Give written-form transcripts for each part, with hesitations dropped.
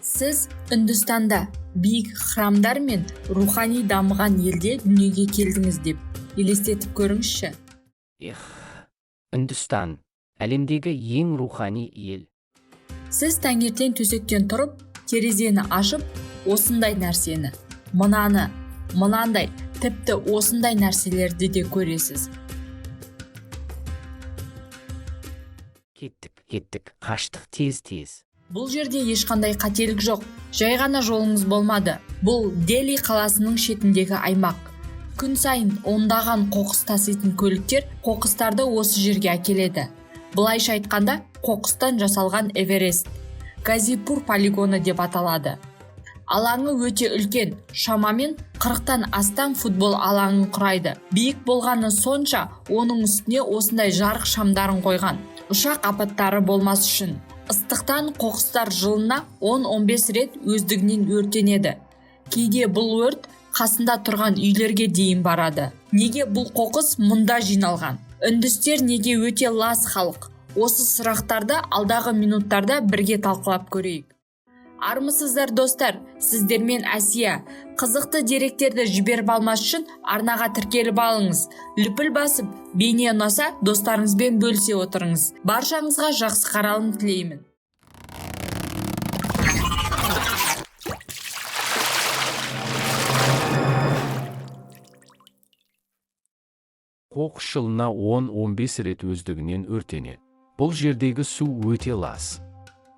Сіз Үндістанда биік храмдар мен рухани дамыған елде дүниеге келдіңіз деп елестетіп көріңізші. Үндістан әлемдегі ең рухани ел. Сіз таңертең төсектен тұрып, терезені ашып, осындай нәрсені, мынандай, тіпті осындай нәрселерді де көресіз. Кеттік, қаштық тез. Бұл жерде ешқандай қателік жоқ. Жай ғана жолыңыз болмады. Бұл Дели қаласының шетіндегі аймақ. Күн сайын ондаған қоқыс таситын көліктер қоқыстарды осы жерге әкеледі. Былайша айтқанда, қоқыстан жасалған Эверест. Газипур полигоны деп аталады. Алаңы өте үлкен, шамамен 40-тан астам футбол алаңын құрайды. Биік болғаны сонша, оның үстіне осындай жарық шамдарын қойған. Ұшақ апаттары болмас үшін. Ыстықтан қоқыстар жылына 10-15 рет өздігінен өртенеді. Кейде бұл өрт қасында тұрған үйлерге дейін барады. Неге бұл қоқыс мұнда жиналған? Үндістер неге өте лас халық? Осы сұрақтарды алдағы минуттарда бірге талқылап көрейік. Армысыздар достар, сіздермен Әсия. Қызықты деректерді жіберіп алмас үшін арнаға тіркеліп алыңыз. Лүпіл басып, бейне ұнаса достарыңызбен бөлісе отырыңыз. Баршаңызға жақсы қаралым тілеймін. Қоқыс жылына 10-15 рет өздігінен өртенеді. Бұл жердегі су өте лас.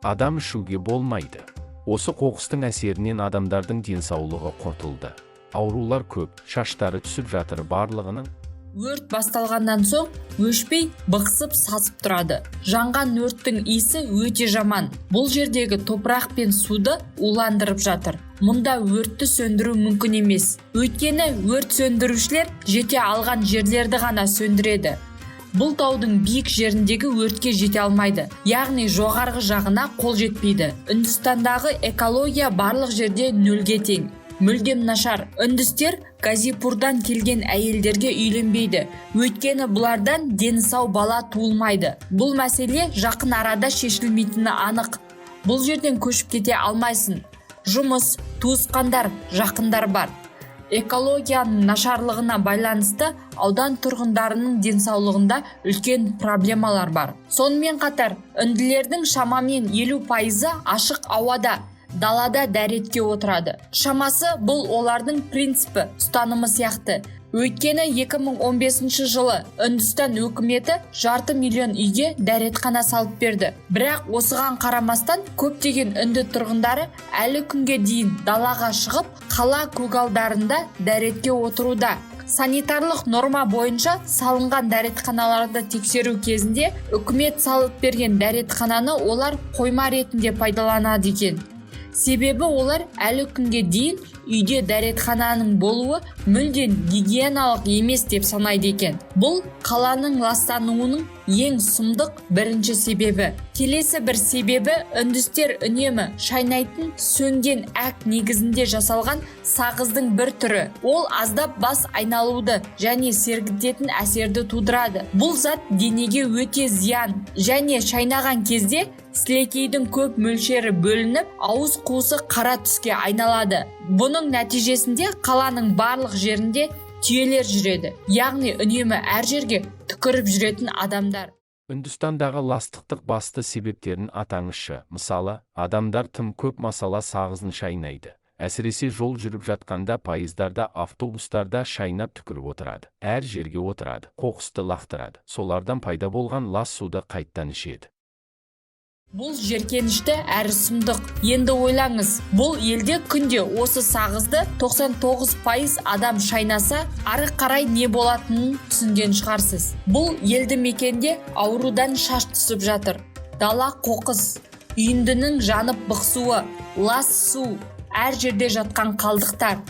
Адам ішуге болмайды. Осы қоқыстың әсерінен адамдардың денсаулығы құртылды. Аурулар көп, шаштары түсіп жатыр барлығының. Өрт басталғаннан соң өшпей бықсып сасып тұрады. Жанған өрттің иісі өте жаман. Бұл жердегі топырақ пен суды уландырып жатыр. Мұнда өртті сөндіру мүмкін емес. Өйткені өрт сөндірушілер жете алған жерлерді ғана сөндіреді. Бұл таудың биік жеріндегі өртке жете алмайды, яғни жоғарғы жағына қол жетпейді. Үндістандағы экология барлық жерде нөлге тең. Мүлдем нашар. Үндістер Газипурдан келген әйелдерге үйленбейді. Өйткені бұлардан дені сау бала туылмайды. Бұл мәселе жақын арада шешілмейтіні анық. Бұл жерден көшіп кете алмайсың. Жұмыс, туысқандар, жақындар бар. Экологияның нашарлығына байланысты аудан тұрғындарының денсаулығында үлкен проблемалар бар. Сонымен қатар, үнділердің шамамен 50% ашық ауада, далада дәретке отырады. Шамасы бұл олардың принципі, ұстанымы сияқты. Өйткені 2015 жылы Үндістан өкіметі 500 миллион үйге дәретхана салып берді. Бірақ осыған қарамастан көптеген үнді тұрғындары әлі күнге дейін далаға шығып, қала көгалдарында дәретке отыруда. Санитарлық норма бойынша салынған дәретханаларды тексеру кезінде үкімет салып берген дәретхананы олар қойма ретінде пайдаланады екен. Себебі олар әлі күнге дейін үйде дәретхананың болуы мүлден гигиеналық емес деп санайды екен. Бұл қаланың ластануының ең сұмдық бірінші себебі. Келесі бір себебі үндістер үнемі шайнайтын сөнген әк негізінде жасалған сағыздың бір түрі. Ол аздап бас айналуды және сергітетін әсерді тудырады. Бұл зат денеге өте зиян және шайнаған кезде сілекейдің көп мөлшері бөлініп, ауыз қуысы қара түске айналады. Бұның нәтижесінде қаланың барлық жерінде түйелер жүреді. Яғни үнемі әр жерге түкіріп жүретін адамдар. Үндістандағы ластықтық басты себептерін атаңызшы. Мысалы, адамдар тым көп масала сағызын шайнайды. Әсіресе жол жүріп жатқанда пойыздарда, автобустарда шайнап түкіріп отырады. Әр жерге отырады, қоқысты лақтырады. Солардан пайда болған лас суды қайттан ішеді. Бұл жеркенішті әрі сұмдық. Енді ойлаңыз, бұл елде күнде осы сағызды 99% адам шайнаса, ары қарай не болатынын түсінген шығарсыз. Бұл елді мекенде аурудан шаш түсіп жатыр. Дала қоқыс, үйіндінің жанып бықсуы, лас су, әр жерде жатқан қалдықтар.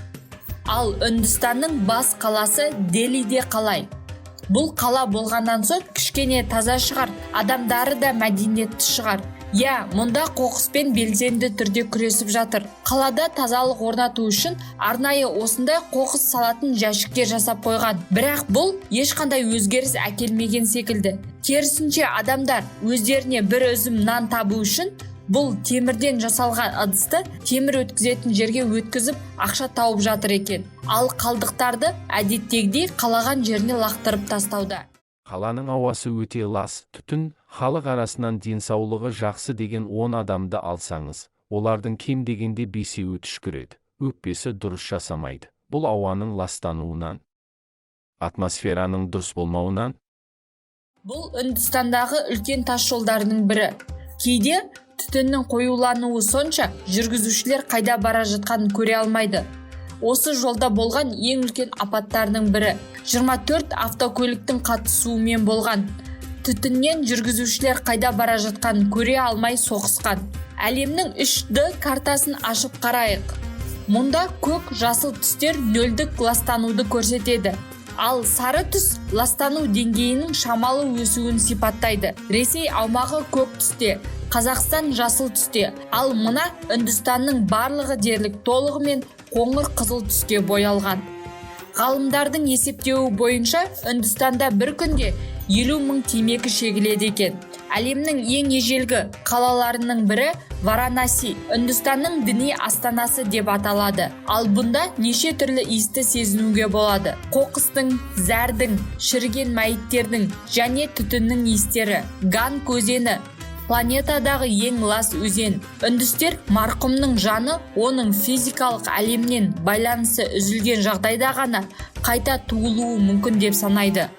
Ал Үндістанның бас қаласы Делиде қалай? Бұл қала болғаннан соң кішкене таза шығар, адамдары да мәдениетті шығар. Мұнда қоқыспен белсенді түрде күресіп жатыр. Қалада тазалық орнату үшін арнайы осындай қоқыс салатын жәшіктер жасап қойған. Бірақ бұл ешқандай өзгеріс әкелмеген секілді. Керісінше адамдар өздеріне бір үзім нан табу үшін Бұл темірден жасалған ыдысты темір өткізетін жерге өткізіп ақша тауып жатыр екен. Ал қалдықтарды әдеттегідей қалаған жеріне лақтырып тастауда. Қаланың ауасы өте лас, түтін, халық арасынан денсаулығы жақсы деген 10 адамды алсаңыз, олардың кем дегенде 5-еуі түшкіреді, өкпесі дұрыс жасамайды. Бұл ауаның ластануынан, атмосфераның дұрыс болмауынан. Бұл Үндістандағы үлкен тас жолдарының бірі. Кейде түтіннің қоюлануы сонша жүргізушілер қайда бара жатқанын көре алмайды. Осы жолда болған ең үлкен апаттардың бірі 24 автокөліктің қатысуымен болған. Түтіннен жүргізушілер қайда бара жатқанын көре алмай соғысқан. Әлемнің 3D картасын ашып қарайық. Мұнда көк, жасыл түстер нөлдік ластануды көрсетеді. Ал сары түс ластану деңгейінің шамалы өсуін сипаттайды. Ресей аумағы көк түсте, Қазақстан жасыл түсте, ал мына Үндістанның барлығы дерлік толығымен қоңыр қызыл түске боялған. Ғалымдардың есептеуі бойынша Үндістанда бір күнде 50 мың темекі шегіледі екен. Әлемнің ең ежелгі қалаларының бірі Варанаси, Үндістанның діни астанасы деп аталады. Ал бұнда неше түрлі иісті сезінуге болады. Қоқыстың, зәрдің, шіріген мәйіттердің және түтіннің иістері. Ганг өзені планетадағы ең лас өзен. Үндістер марқұмның жаны оның физикалық әлемнен байланысы үзілген жағдайда ғана қайта туылуы мүмкін деп санайды.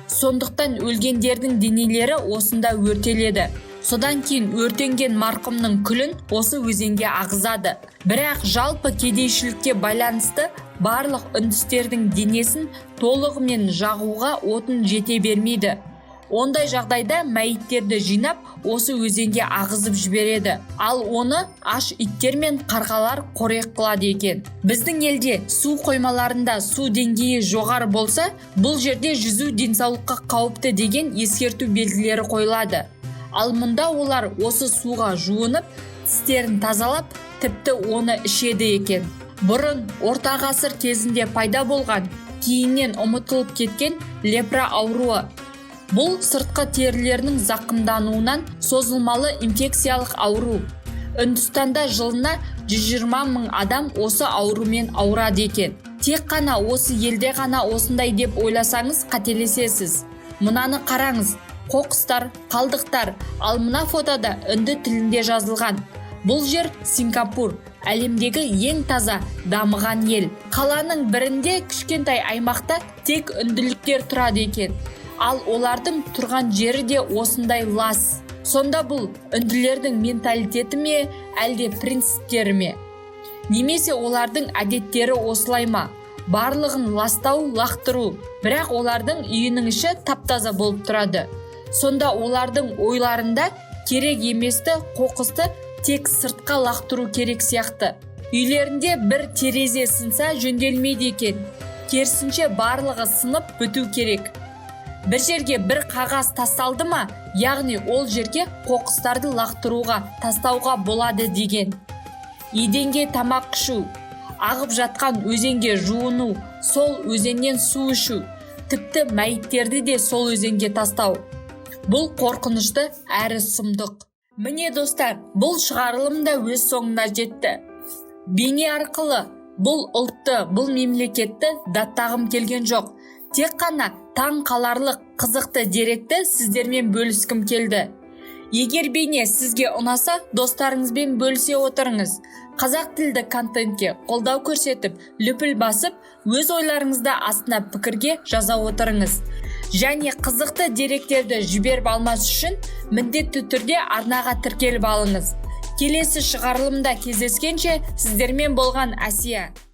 Сондықтан өлгендердің денелері осында өртеледі. Содан кейін өртенген марқұмның күлін осы өзенге ағызады. Бірақ жалпы кедейшілікке байланысты барлық үндістердің денесін толығымен жағуға отын жете бермейді. Ондай жағдайда мәйіттерді жинап, осы өзенге ағызып жібереді. Ал оны аш иттер мен қарғалар қорек қылады екен. Біздің елде су қоймаларында су деңгейі жоғары болса, бұл жерде жүзу денсаулыққа қауіпті деген ескерту белгілері қойылады. Ал мұнда олар осы суға жуынып, тістерін тазалап, тіпті оны ішеді екен. Бұрын орта ғасыр кезінде пайда болған, кейіннен ұмытылып кеткен лепра ауруы. Бұл сыртқы терілерінің зақымдануынан созылмалы инфекциялық ауру. Үндістанда жылына 120 мың адам осы аурумен ауырады екен. Тек қана осы елде ғана осындай деп ойласаңыз қателесесіз. Мынаны қараңыз, қоқыстар, қалдықтар, ал мына фотода үнді тілінде жазылған. Бұл жер Сингапур, әлемдегі ең таза, дамыған ел. Қаланың бірінде кішкентай аймақта тек үнділіктер тұрады екен. Ал олардың тұрған жері де осындай лас. Сонда бұл үнділердің менталитеті ме, әлде принциптері ме? Немесе олардың әдеттері осылай ма? Барлығын ластау, лақтыру. Бірақ олардың үйінің іші таптаза болып тұрады. Сонда олардың ойларында керек еместі, қоқысты тек сыртқа лақтыру керек сияқты. Үйлерінде бір терезе сынса жөнделмейді екен. Керісінше барлығы сынып біту керек. Бір жерге бір қағаз тасталды ма, яғни ол жерге қоқыстарды лақтыруға, тастауға болады деген. Еденге тамақ ішу, ағып жатқан өзенге жуыну, сол өзеннен су ішу, тіпті мәйіттерді де сол өзенге тастау. Бұл қорқынышты әрі сұмдық. Міне достар, бұл шығарылым да өз соңына жетті. Бейне арқылы бұл ұлтты, бұл мемлекетті даттағым келген жоқ. Тек қана таң қаларлық қызықты деректі сіздермен бөліскім келді. Егер бейне сізге ұнаса, достарыңызбен бөлісе отырыңыз. Қазақ тілді контентке қолдау көрсетіп, лүпіл басып, өз ойларыңызды астына пікірге жаза отырыңыз. Және қызықты деректерді жіберіп алмас үшін міндетті түрде арнаға тіркеліп алыңыз. Келесі шығарылымда кездескенше сіздермен болған Әсия.